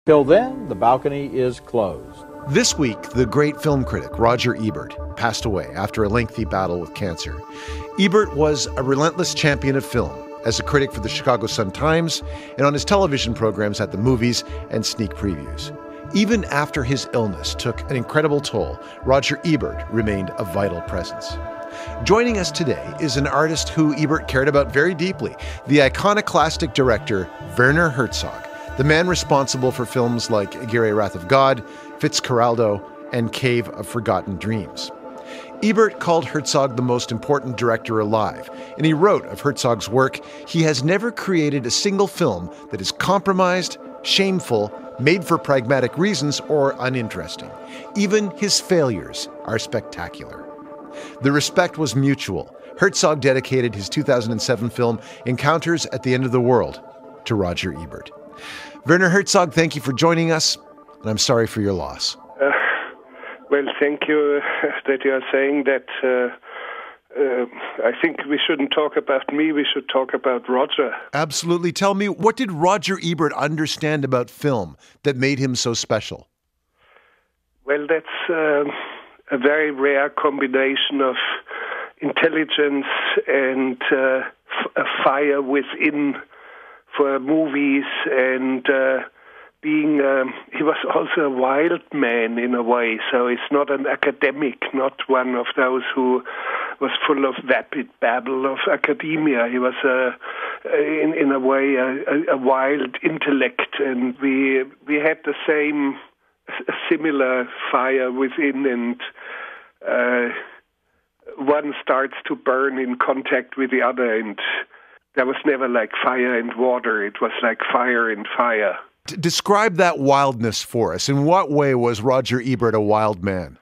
Till then, the balcony is closed. This week, the great film critic Roger Ebert passed away after a lengthy battle with cancer. Ebert was a relentless champion of film, as a critic for the Chicago Sun-Times and on his television programs at the movies and sneak previews. Even after his illness took an incredible toll, Roger Ebert remained a vital presence. Joining us today is an artist who Ebert cared about very deeply, the iconoclastic director Werner Herzog, the man responsible for films like Aguirre Wrath of God, Fitzcarraldo, and Cave of Forgotten Dreams. Ebert called Herzog the most important director alive, and he wrote of Herzog's work, "He has never created a single film that is compromised, shameful, made for pragmatic reasons, or uninteresting. Even his failures are spectacular." The respect was mutual. Herzog dedicated his 2007 film Encounters at the End of the World to Roger Ebert. Werner Herzog, thank you for joining us, and I'm sorry for your loss. Well, thank you that you are saying that. I think we shouldn't talk about me, we should talk about Roger. Absolutely. Tell me, what did Roger Ebert understand about film that made him so special? Well, that's a very rare combination of intelligence and a fire within for movies, and he was also a wild man in a way, so he's not an academic, not one of those who was full of vapid babble of academia. He was in a way a wild intellect, and we had the same, similar fire within, and one starts to burn in contact with the other, and there was never like fire and water, it was like fire and fire. Describe that wildness for us. In what way was Roger Ebert a wild man?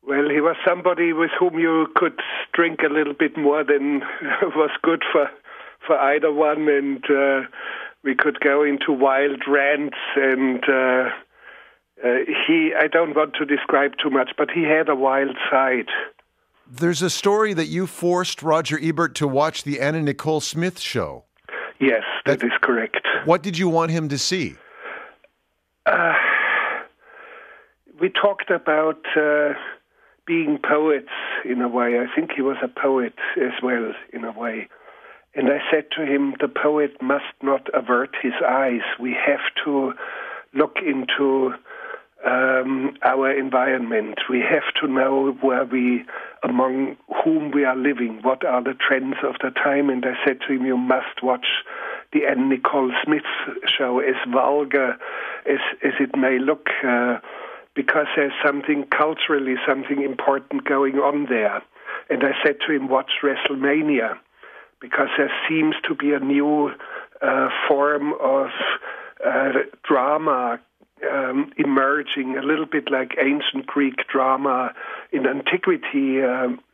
Well, he was somebody with whom you could drink a little bit more than was good for either one, and we could go into wild rants, and I don't want to describe too much, but he had a wild side. There's a story that you forced Roger Ebert to watch the Anna Nicole Smith show. Yes, that is correct. What did you want him to see? We talked about being poets in a way. I think he was a poet as well in a way. And I said to him, the poet must not avert his eyes. We have to look into our environment. We have to know among whom we are living, what are the trends of the time. And I said to him, you must watch the Anna Nicole Smith show, as vulgar as it may look, because there's something culturally, something important going on there. And I said to him, watch WrestleMania, because there seems to be a new form of drama emerging, a little bit like ancient Greek drama in antiquity,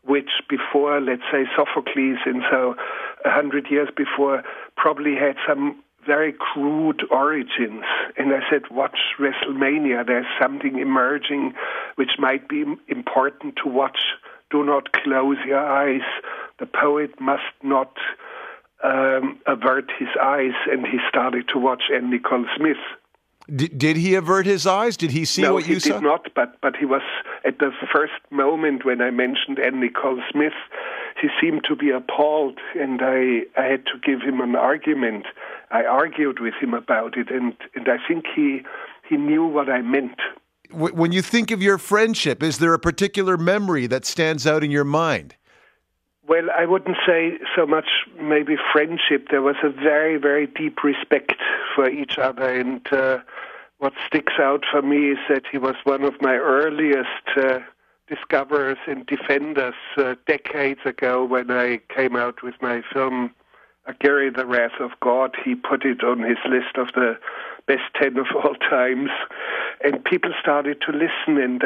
which before, let's say, Sophocles, and so 100 years before, probably had some very crude origins. And I said, watch WrestleMania. There's something emerging which might be important to watch. Do not close your eyes. The poet must not avert his eyes. And he started to watch Anna Nicole Smith. Did he avert his eyes? Did he see what you saw? No, he did not, but he was, at the first moment when I mentioned Anna Nicole Smith, he seemed to be appalled, and I had to give him an argument. I argued with him about it, and I think he knew what I meant. When you think of your friendship, is there a particular memory that stands out in your mind? Well, I wouldn't say so much maybe friendship. There was a very, very deep respect for each other, and what sticks out for me is that he was one of my earliest discoverers and defenders decades ago when I came out with my film Aguirre, the Wrath of God. He put it on his list of the best 10 of all times, and people started to listen, and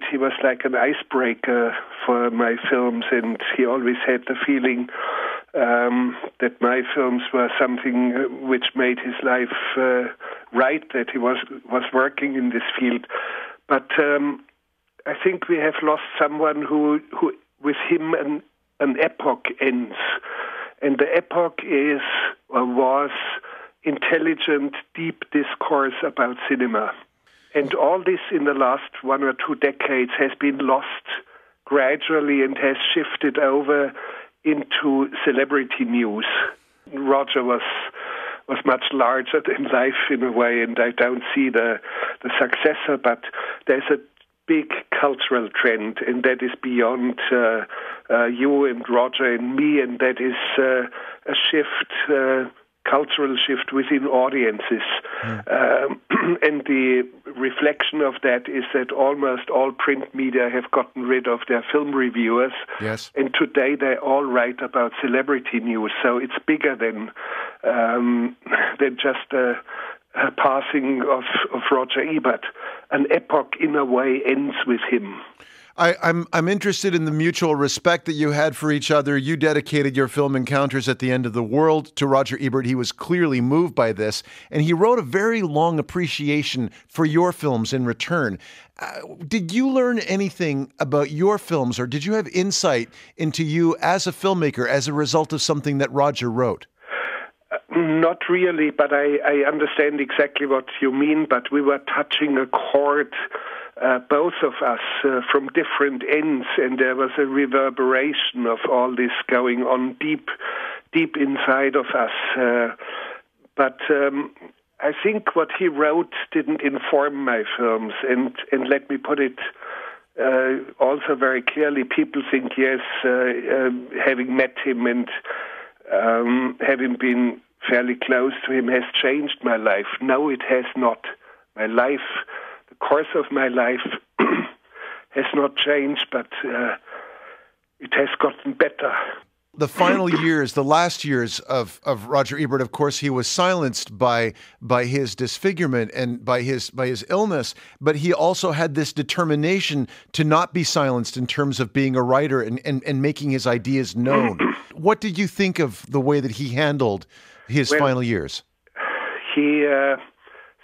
he was like an icebreaker for my films, and he always had the feeling that my films were something which made his life right, that he was working in this field. But I think we have lost someone who with him an epoch ends, And the epoch is, or was, intelligent, deep discourse about cinema. And all this in the last 1 or 2 decades has been lost gradually and has shifted over into celebrity news. Roger was much larger than life in a way, and I don't see the successor, but there's a big cultural trend, and that is beyond you and Roger and me, and that is a shift, cultural shift within audiences. And the reflection of that is that almost all print media have gotten rid of their film reviewers. Yes. And today they all write about celebrity news. So it's bigger than just a passing of Roger Ebert. An epoch, in a way, ends with him. I'm interested in the mutual respect that you had for each other. You dedicated your film Encounters at the End of the World to Roger Ebert. He was clearly moved by this, and he wrote a very long appreciation for your films in return. Did you learn anything about your films, or did you have insight into you as a filmmaker as a result of something that Roger wrote? Not really, but I understand exactly what you mean, but we were touching a chord, both of us, from different ends, and there was a reverberation of all this going on deep inside of us. But I think what he wrote didn't inform my films, and let me put it also very clearly. People think, yes, having met him and having been fairly close to him has changed my life. No, it has not. My life, the course of my life has not changed, but it has gotten better. The final years, the last years of Roger Ebert, of course, he was silenced by his disfigurement and by his illness, but he also had this determination to not be silenced in terms of being a writer and making his ideas known. What did you think of the way that he handled his final years? He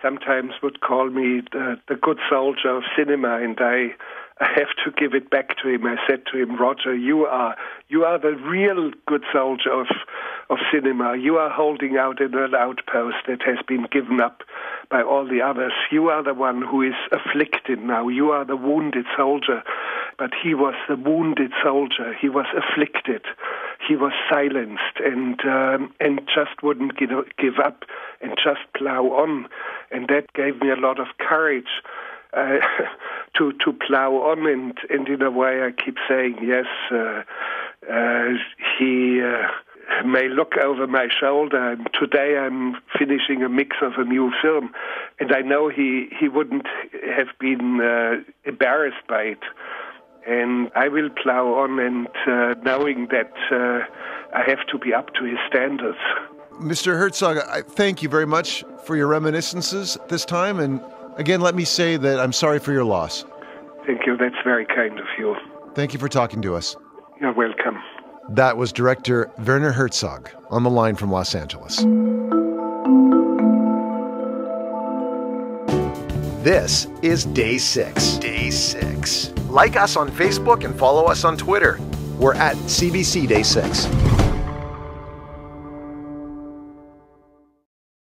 sometimes would call me the good soldier of cinema, and I have to give it back to him. I said to him, Roger, you are the real good soldier of cinema. You are holding out in an outpost that has been given up by all the others. You are the one who is afflicted now. You are the wounded soldier. But he was the wounded soldier. He was afflicted. He was silenced and just wouldn't give up and just plow on. And that gave me a lot of courage to plow on. And in a way, I keep saying, yes, he may look over my shoulder. And today I'm finishing a mix of a new film. And I know he wouldn't have been embarrassed by it. And I will plow on, and knowing that I have to be up to his standards. Mr. Herzog, I thank you very much for your reminiscences this time. And again, let me say that I'm sorry for your loss. Thank you. That's very kind of you. Thank you for talking to us. You're welcome. That was director Werner Herzog on the line from Los Angeles. This is Day 6. Day 6. Like us on Facebook and follow us on Twitter. We're at CBC Day 6.